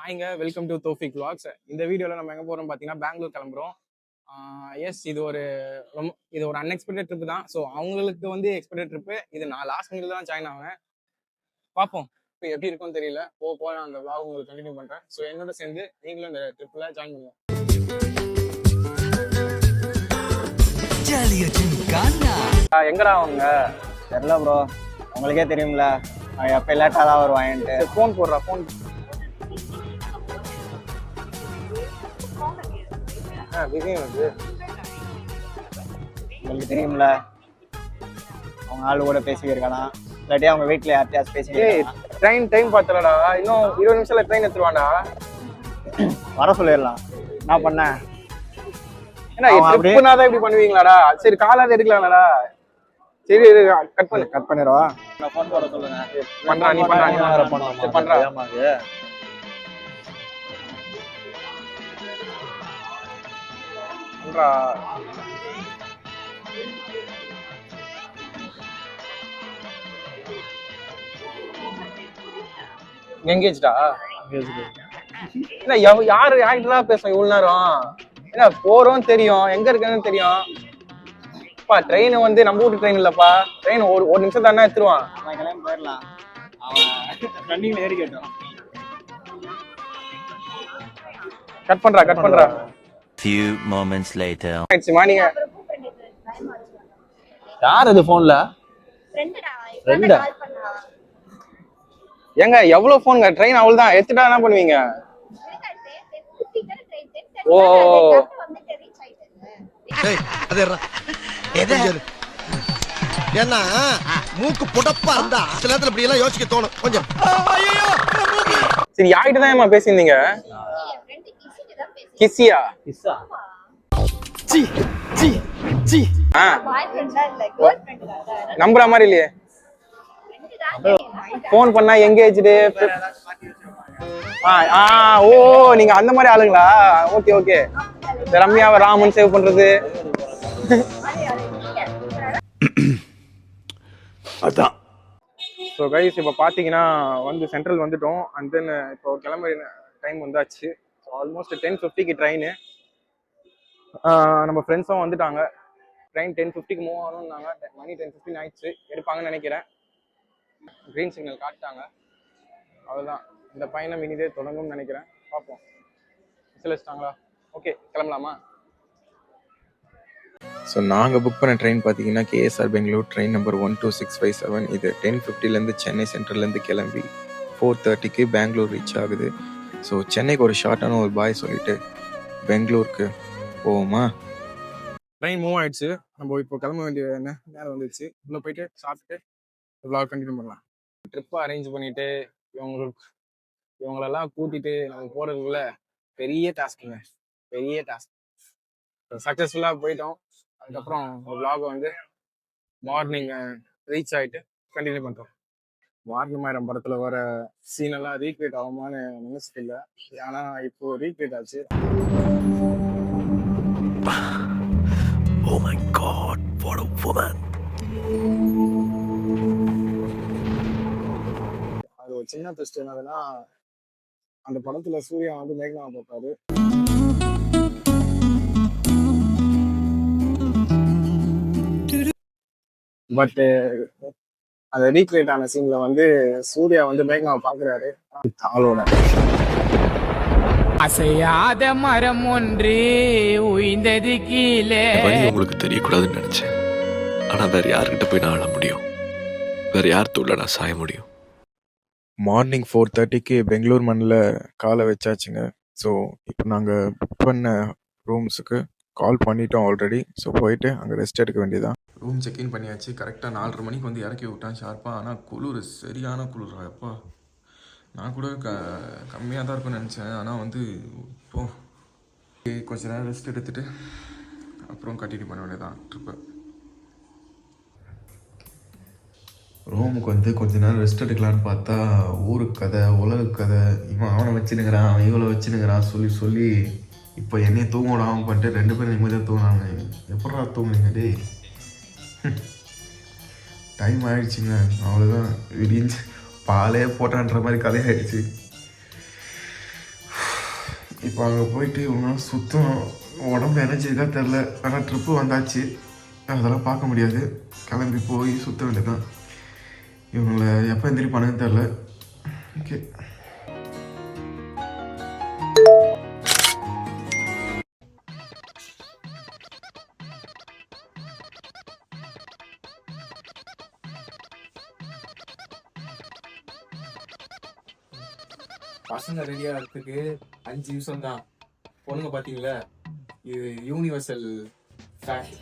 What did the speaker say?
ஹாய்ங்க, welcome to Taufiq vlogs. இந்த வீடியோவில் நம்ம எங்கே போகிறோம் பார்த்தீங்கன்னா பெங்களூர் கிளம்புறோம். எஸ், இது ஒரு அன்எக்ஸ்பெக்டட் ட்ரிப் தான். ஸோ அவங்களுக்கு வந்து எக்ஸ்பெக்டட் ட்ரிப்பு. இது நான் லாஸ்ட் மினிட்ல தான் ஜாயின் ஆவேன். பார்ப்போம் இப்போ எப்படி இருக்கும்னு தெரியல. போக நான் அந்த vlog உங்களுக்கு கண்டினியூ பண்ணுறேன். ஸோ என்னோட சேர்ந்து நீங்களும் இந்த ட்ரிப்பில் ஜாயின் பண்ணுவோம். எங்கடா அவங்க? தெரியல ப்ரோ, உங்களுக்கே தெரியும்ல எப்போ லேட்டாக தான் வருவான்ட்டு. ஃபோன் போடுறா, ஃபோன். உங்களுக்கு தெரியும்ல, அவங்க ஆளு கூட பேசிக்கிருக்கலாம், இல்லாட்டி அவங்க வீட்டில் யார்கிட்டயாச்சும் பேசிக்கிட்டு. ட்ரெயின் டைம் பார்த்தலடா, இன்னும் 20 நிமிஷத்துல ட்ரெயின் எடுத்துருவாண்டா. வர சொல்லிடலாம். நான் பண்ணேன் ஏன்னா இப்படி பண்ணுவீங்களாடா? சரி, காலாவது எடுக்கலாம்லடா. சரி, கட் பண்ணிடுவா. நான் ஃபோன் போட சொல்லுங்க. பண்றா, நீ பண்றா. எங்கேஜ்டா? என்ன யாரு யார்கிட்ட பேசும் இவ்வளவு நேரம்? என்ன போறோம் தெரியும், எங்க இருக்குன்னு தெரியும். ட்ரெயின் வந்து நம்ம வீட்டு ட்ரெயின் இல்லப்பா. ட்ரெயின் ஒரு நிமிஷம் தானே எடுத்துருவான். கிளம்பி போயிடலாம். அவன் ரன்னிங்ல ஏறி கேட்டோம். கட் பண்றா. Few moments later. மார்னிங். யார் அது போன்ல? ஃப்ரெண்டா? ஏங்க எவ்வளவு போன்ங்க? ட்ரெயின் அவ்வளவுதான், எடுத்துட்டா என்ன பண்ணுவீங்க? ஓ, ஏன்னா மூக்கு புடப்பா இருந்தா சில நேரத்துல இப்படி எல்லாம் யோசிக்க தோணும் கொஞ்சம். சரி, யார்கிட்ட தான் பேசியிருந்தீங்க? கிசியா? நம்புற மாதிரி இல்லையே. போன் பண்ணா எங்கேஜ்டு. ஓ, நீங்க அந்த மாதிரி ஆளுங்களா? ஓகே. ரம்யாவை ராமன் சேவ் பண்றது அதான். ஸோ கைஸ், இப்போ பார்த்தீங்கன்னா வந்து சென்ட்ரல் வந்துட்டோம். அண்ட் தென் இப்போ கிளம்புற டைம் வந்தாச்சு. ஸோ ஆல்மோஸ்ட் 10:50க்கு ட்ரெயின். நம்ம ஃப்ரெண்ட்ஸும் வந்துட்டாங்க. Train 10:50க்கு move ஆகணும்னாங்க. மணி 10:15 ஆயிடுச்சு. எடுப்பாங்கன்னு நினைக்கிறேன். க்ரீன் சிக்னல் காட்டாங்க. அவ்வளோதான், இந்த பயணம் இனிதே தொடங்கும்னு நினைக்கிறேன். பார்ப்போம். விசிலிச்சிட்டாங்களா? ஓகே, கிளம்பலாமா? ஸோ நாங்கள் புக் பண்ண ட்ரெயின் பார்த்தீங்கன்னா கேஎஸ்ஆர் பெங்களூர் ட்ரெயின் நம்பர் 12657. இது 10:50லேருந்து சென்னை சென்ட்ரல்லேருந்து கிளம்பி 4:30க்கு பெங்களூர் ரீச் ஆகுது. ஸோ சென்னைக்கு ஒரு ஷார்ட்டான ஒரு பாய் சொல்லிட்டு பெங்களூருக்கு போவோமா? ட்ரெயின் மூவ் ஆயிடுச்சு. நம்ம இப்போ கிளம்ப வேண்டிய நேரம் வந்துடுச்சு. இன்னும் போயிட்டு சாப்பிட்டுட்டு vlog கண்டினியூ பண்ணலாம். ட்ரிப்பை அரேஞ்ச் பண்ணிட்டு இவங்களெல்லாம் கூட்டிட்டு நம்ம போறதுக்குள்ள பெரிய டாஸ்க்குங்க. சக்ஸஸ்ஃபுல்லாக போயிட்டோம். அதுக்கப்புறம் vlog வந்து மார்னிங் ரீச் ஆகிட்டு கண்டினியூ பண்ணுறோம். வாரணமாயிரம் படத்தில் வர சீனெல்லாம் ரீக்ரியேட் ஆகுமான்னு நினைச்சிட்டு இல்லை, ஆனால் இப்போ ரீக்ரியேட் ஆச்சு. Oh my God, what a woman. அது ஒரு சின்ன ட்விஸ்ட் என்னதுன்னா, அந்த படத்துல சூர்யா வந்து மேக்னாவை பார்ப்பாரு. பட் அந்த ரீக்ரியேட் ஆன சீன்ல வந்து சூர்யா வந்து மேக்னாவை பாக்குறாரு. ஆளோட அசையாத மரம் ஒன்று உயிர்ந்தது கீழே. உங்களுக்கு தெரியக்கூடாதுன்னு நினைச்சேன். ஆனா வேற யார்கிட்ட போய் நான் ஆள முடியும்? வேற யார் தோல்ல நான் சாய முடியும்? மார்னிங் 4:30க்கு பெங்களூர் மண்ணில் காலை வச்சாச்சுங்க. ஸோ இப்போ நாங்கள் புக் பண்ண ரூம்ஸுக்கு கால் பண்ணிட்டோம் ஆல்ரெடி. ஸோ போயிட்டு அங்கே ரெஸ்ட் எடுக்க வேண்டியதான். ரூம் செக்இன் பண்ணியாச்சு. கரெக்டாக 4:30 மணிக்கு வந்து இறக்கி விட்டான் ஷார்ப்பாக. ஆனால் குளிர், சரியான குளிர். எப்பா, நான் கூட கம்மியாக தான் இருக்கும்னு நினச்சேன். ஆனால் வந்து இப்போ கொஞ்ச நேரம் ரெஸ்ட் எடுத்துகிட்டு அப்புறம் கண்டினியூ பண்ண வேண்டியதான் ட்ரிப்பை. ரூமுக்கு வந்து கொஞ்ச நேரம் ரெஸ்ட் எடுக்கலான்னு பார்த்தா ஊருக்கு கதை, உலக கதை, இவன் அவனை வச்சுனுங்கிறான், அவன் இவளை வச்சுனுங்கிறான் சொல்லி இப்போ என்னையை தூங்க விடாமல் பண்ணிட்டு 2 பேரும் நிம்மதியாக தூங்கினாங்க. எப்படா தூங்குங்க டே? டைம் ஆயிடுச்சுங்க, அவ்வளோதான். விடிஞ்சு பாலே போட்டான்ற மாதிரி கதையாயிடுச்சு. இப்போ அங்கே போயிட்டு இவங்க சுத்தம் உடம்பு எனர்ஜி இருக்கா தெரில. ஆனால் ட்ரிப்பு வந்தாச்சு, அதெல்லாம் பார்க்க முடியாது. கிளம்பி போய் சுற்ற வேண்டியதான். இவங்களை எப்போ எந்திரிப்பானுன்னு தெரில. ஓகே. பசங்க ரெடியா இருக்கிறதுக்கு 5 நிமிஷம் தான். பொண்ணுங்க பாத்தீங்களா, இது யூனிவர்சல் ஃபேக்ட்.